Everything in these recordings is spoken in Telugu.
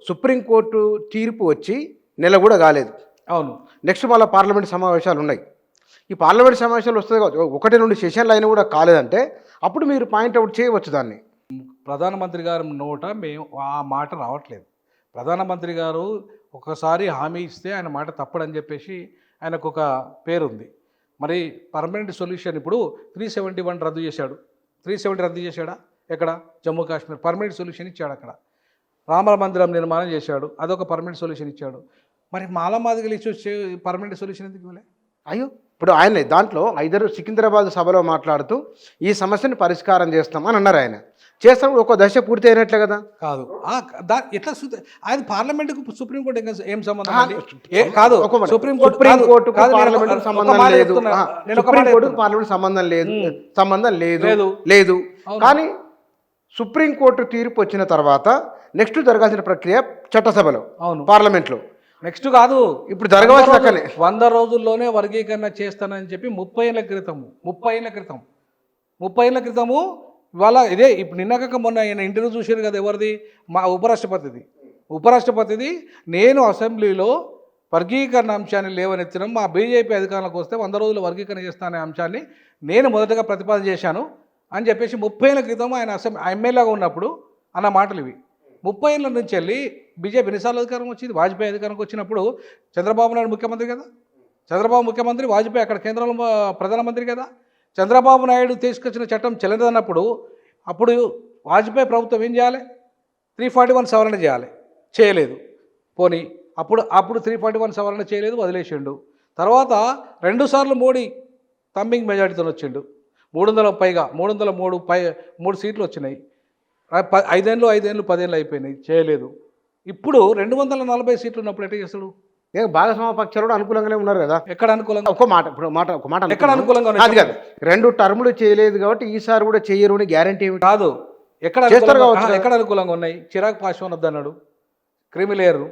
సుప్రీంకోర్టు తీర్పు వచ్చి నెల కూడా కాలేదు. అవును. నెక్స్ట్ మళ్ళీ పార్లమెంట్ సమావేశాలు ఉన్నాయి. ఈ పార్లమెంట్ సమావేశాలు వస్తుంది కావచ్చు, 1-2 సెషన్లు అయినా కూడా కాలేదంటే అప్పుడు మీరు పాయింట్అవుట్ చేయవచ్చు దాన్ని. ప్రధానమంత్రి గారి నోట మేము ఆ మాట రావట్లేదు. ప్రధానమంత్రి గారు ఒకసారి హామీ ఇస్తే ఆయన మాట తప్పడని చెప్పేసి ఆయనకు ఒక పేరుంది. మరి పర్మనెంట్ సొల్యూషన్ ఇప్పుడు 371 రద్దు చేశాడు. 370 రద్దు చేశాడా? ఎక్కడ? జమ్మూ కాశ్మీర్. పర్మనెంట్ సొల్యూషన్ ఇచ్చాడు అక్కడ. రామ మందిరం నిర్మాణం చేశాడు, అదొక పర్మనెంట్ సొల్యూషన్ ఇచ్చాడు. మరి మాలమాదిగలు ఇచ్చి పర్మనెంట్ సొల్యూషన్ ఎందుకు ఇవ్వలే? అయ్యో, ఇప్పుడు ఆయన దాంట్లో సికింద్రాబాద్ సభలో మాట్లాడుతూ ఈ సమస్యను పరిష్కారం చేస్తామని అన్నారు. ఆయన చేస్తాం ఒక దశ పూర్తి అయినట్లే కదా. కాదు, ఎట్లా ఆయన పార్లమెంట్కు సుప్రీంకోర్టు ఏం సంబంధం అండి? కాదు, సుప్రీంకోర్టు పార్లమెంట్ సంబంధం లేదు. పార్లమెంట్ సంబంధం లేదు. కానీ సుప్రీంకోర్టు తీర్పు వచ్చిన తర్వాత నెక్స్ట్ జరగాల్సిన ప్రక్రియ చట్టసభలో, పార్లమెంట్లో. నెక్స్ట్ కాదు, ఇప్పుడు జరగవలసిన 100 రోజుల్లోనే వర్గీకరణ చేస్తానని చెప్పి 30 ఏళ్ళ క్రితము ఇవాళ ఇదే. ఇప్పుడు నిన్నక మొన్న ఆయన ఇంటర్వ్యూ చూసారు కదా, ఎవరిది? మా ఉపరాష్ట్రపతిది. నేను అసెంబ్లీలో వర్గీకరణ అంశాన్ని లేవనెత్తడం, మా బీజేపీ అధికారంలోకి వస్తే 100 రోజులు వర్గీకరణ చేస్తానే అంశాన్ని నేను మొదటగా ప్రతిపాదన చేశాను అని చెప్పేసి 30 ఏళ్ళ క్రితం ఆయన ఎమ్మెల్యేగా ఉన్నప్పుడు అన్న మాటలు ఇవి. 30 ఏళ్ళ నుంచి వెళ్ళి బీజేపీ ఎన్నిసార్లు అధికారం వచ్చింది? వాజ్పేయి అధికారంకి వచ్చినప్పుడు చంద్రబాబు నాయుడు ముఖ్యమంత్రి కదా, చంద్రబాబు ముఖ్యమంత్రి, వాజ్పేయి అక్కడ కేంద్రంలో ప్రధానమంత్రి కదా. చంద్రబాబు నాయుడు తీసుకొచ్చిన చట్టం చెల్లదన్నప్పుడు అప్పుడు వాజ్పేయి ప్రభుత్వం ఏం చేయాలి? 341 సవరణ చేయాలి, చేయలేదు. పోనీ అప్పుడు 341 సవరణ చేయలేదు, వదిలేసిండు. తర్వాత 2 సార్లు మోడీ థంబింగ్ మెజారిటీతో వచ్చిండు. 300 పైగా 303 సీట్లు వచ్చినాయి. 5 ఏళ్ళు 10 ఏళ్ళు అయిపోయినాయి, చేయలేదు. ఇప్పుడు 240 సీట్లు ఉన్నప్పుడు ఎట్లా చేస్తాడు? భాగస్వామ్య పక్షాలు అనుకూలంగానే ఉన్నారు కదా. ఎక్కడ అనుకూలంగా? ఒక మాట ఎక్కడ అనుకూలంగా? అది కాదు, 2 టర్ములు చేయలేదు కాబట్టి ఈసారి కూడా చేయరు అని గ్యారంటీ ఏమి కాదు. ఎక్కడ అనుకూలంగా ఉన్నాయి? చిరాగ్ పాస్వాన్ వద్దన్నాడు, క్రిమిలేయర్.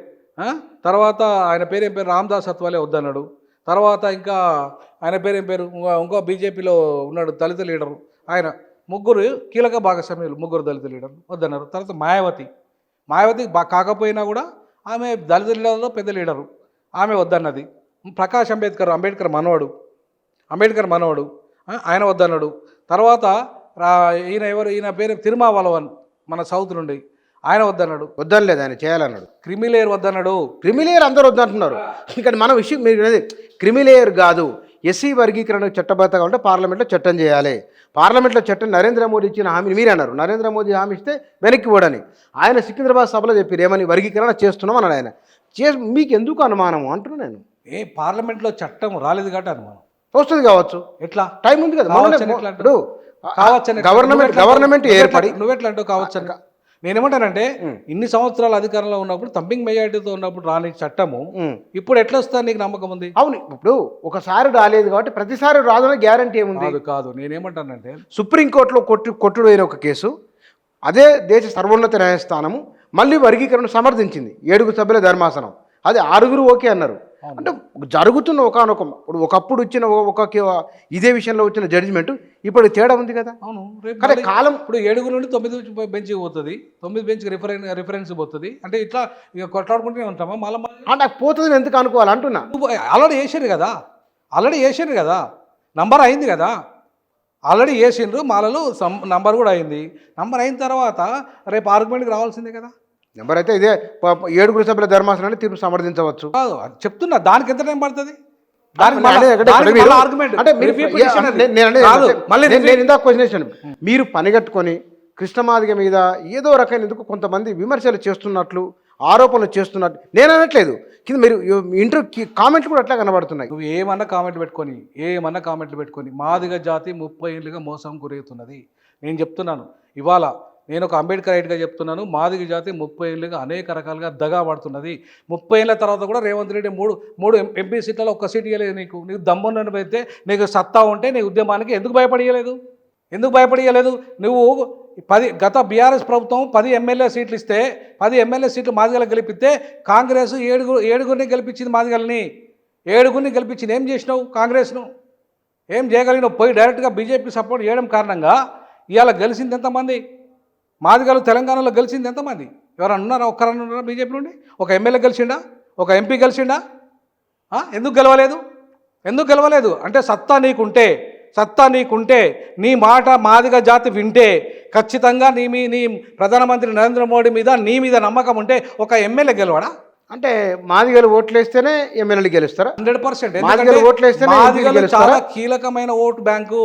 తర్వాత ఆయన పేరేం పేరు? రామ్దాస్ అత్వాలే వద్దన్నాడు. తర్వాత ఇంకా ఆయన పేరేం పేరు? ఇంకో బీజేపీలో ఉన్నాడు దళిత లీడరు, ఆయన. ముగ్గురు కీలక భాగస్వామ్యులు, 3 దళిత లీడర్లు వద్దన్నారు. తర్వాత మాయావతి కాకపోయినా కూడా ఆమె దళిత లీడర్లో పెద్ద లీడరు, ఆమె వద్దన్నది. ప్రకాష్ అంబేద్కర్ మనవడు ఆయన వద్దన్నాడు. తర్వాత ఈయన పేరు తిరుమావలవన్, మన సౌత్ నుండి, ఆయన వద్దన్నాడు. వద్దనలేదు, ఆయన చేయాలన్నాడు. క్రిమిలేయర్ వద్దన్నాడు. క్రిమిలేయర్ అందరూ వద్దంటున్నారు. ఇక్కడ మన విషయం మీరు క్రిమిలేయర్ కాదు, ఎస్సీ వర్గీకరణ చట్టబద్ధంగా ఉంటే పార్లమెంట్లో చట్టం చేయాలి. పార్లమెంట్లో చట్టం నరేంద్ర మోదీ ఇచ్చిన హామీని మీరే అన్నారు. నరేంద్ర మోదీ హామీ ఇస్తే వెనక్కి పోడని ఆయన సికింద్రాబాద్ సభలో చెప్పారు. ఏమని? వర్గీకరణ చేస్తున్నాం అన్నాడు ఆయన. మీకు ఎందుకు అనుమానం అంటున్నా నేను. పార్లమెంట్లో చట్టం రాలేదు కాబట్టి అనుమానం వస్తుంది కావచ్చు. ఎట్లా? టైం ఉంది కదా. గవర్నమెంట్ ఏర్పడి నువ్వెట్లా అంటావు కావచ్చు? నేనేమంటానంటే ఇన్ని సంవత్సరాల అధికారంలో ఉన్నప్పుడు థంబింగ్ మెజారిటీతో ఉన్నప్పుడు రాని చట్టము ఇప్పుడు ఎట్లా వస్తా నీకు నమ్మకం ఉంది? అవును, ఇప్పుడు ఒకసారి రాలేదు కాబట్టి ప్రతిసారి రాదని గ్యారంటీ ఏముంది? కాదు, నేనేమంటానంటే సుప్రీంకోర్టులో కొట్టుడు అయిన ఒక కేసు, అదే దేశ సర్వోన్నత న్యాయస్థానము మళ్ళీ వర్గీకరణ సమర్థించింది. 7 సభ్యుల ధర్మాసనం, అది 6 ఓకే అన్నారు. అంటే జరుగుతున్న ఒకప్పుడు వచ్చిన ఇదే విషయంలో వచ్చిన జడ్జిమెంట్ ఇప్పుడు తేడా ఉంది కదా. అవును, కాలం ఇప్పుడు 7 నుండి 9 బెంచ్కి పోతుంది, 9 బెంచ్కి రిఫరెన్స్ పోతుంది. అంటే ఇట్లా ఇక కొట్లాడుకుంటూనే ఉంటామా? మళ్ళీ నాకు పోతుంది ఎందుకు అనుకోవాలి అంటున్నా. ఆల్రెడీ వేసారు కదా, నంబర్ అయింది కదా, ఆల్రెడీ వేసిండ్రు. మాలలో నంబర్ కూడా అయింది. నంబర్ అయిన తర్వాత రేపు ఆర్గ్యుమెంట్కి రావాల్సిందే కదా. నెంబర్ అయితే ఇదే 7 సభ్యుల ధర్మాసనాన్ని తీర్పు సమర్థించవచ్చు. చెప్తున్నా, దానికి ఎంత టైం పడుతుంది? మీరు పనిగట్టుకొని కృష్ణమాదిగ మీద ఏదో రకమైన ఎందుకు కొంతమంది విమర్శలు చేస్తున్నట్లు, ఆరోపణలు చేస్తున్నట్టు నేను అనట్లేదు. కింద మీరు ఇంటర్వ్యూ కామెంట్లు కూడా అట్లా కనబడుతున్నాయి. నువ్వు ఏమన్నా కామెంట్లు పెట్టుకొని మాదిగ జాతి 30 ఏళ్ళుగా మోసం గురవుతున్నది. నేను చెప్తున్నాను, ఇవాళ నేను ఒక అంబేద్కర్ రైట్గా చెప్తున్నాను. మాదిగ జాతి 30 ఏళ్ళుగా అనేక రకాలుగా దగా పడుతున్నది. 30 ఏళ్ళ తర్వాత కూడా రేవంత్ రెడ్డి మూడు ఎంపీ సీట్లలో 1 సీట్ ఇవ్వలేదు. నీకు దమ్మున్నట్టు అయితే, నీకు సత్తా ఉంటే నీ ఉద్యమానికి ఎందుకు భయపడియలేదు? నువ్వు గత బీఆర్ఎస్ ప్రభుత్వం 10 ఎమ్మెల్యే సీట్లు ఇస్తే 10 ఎమ్మెల్యే సీట్లు మాదిగలకు గెలిపిస్తే కాంగ్రెస్ 7 గెలిపించింది. మాదిగల్ని 7 గెలిపించింది. ఏం చేసినావు? కాంగ్రెస్ను ఏం చేయగలిగినావు? పోయి డైరెక్ట్గా బీజేపీ సపోర్ట్ చేయడం కారణంగా ఇవాళ గెలిచింది ఎంతమంది? మాదిగలు తెలంగాణలో గెలిచింది ఎంతమంది? ఎవరన్నా ఉన్నారా? ఒక్కరన్నా ఉన్నారా బీజేపీ నుండి? ఒక ఎమ్మెల్యే గెలిచిండా? ఒక ఎంపీ గెలిచిండా? ఎందుకు గెలవలేదు? ఎందుకు గెలవలేదు అంటే సత్తా నీకుంటే నీ మాట మాదిగ జాతి వింటే ఖచ్చితంగా నీ ప్రధానమంత్రి నరేంద్ర మోడీ మీద నీ మీద నమ్మకం ఉంటే ఒక ఎమ్మెల్యే గెలవడా? అంటే మాదిగలు ఓట్లేస్తేనే ఎమ్మెల్యేలు గెలుస్తారా? 100%. మాదిగలు ఓట్లేస్తేనే ఎంపీలు మాదిగలు గెలుస్తారా? చాలా కీలకమైన ఓటు బ్యాంకు.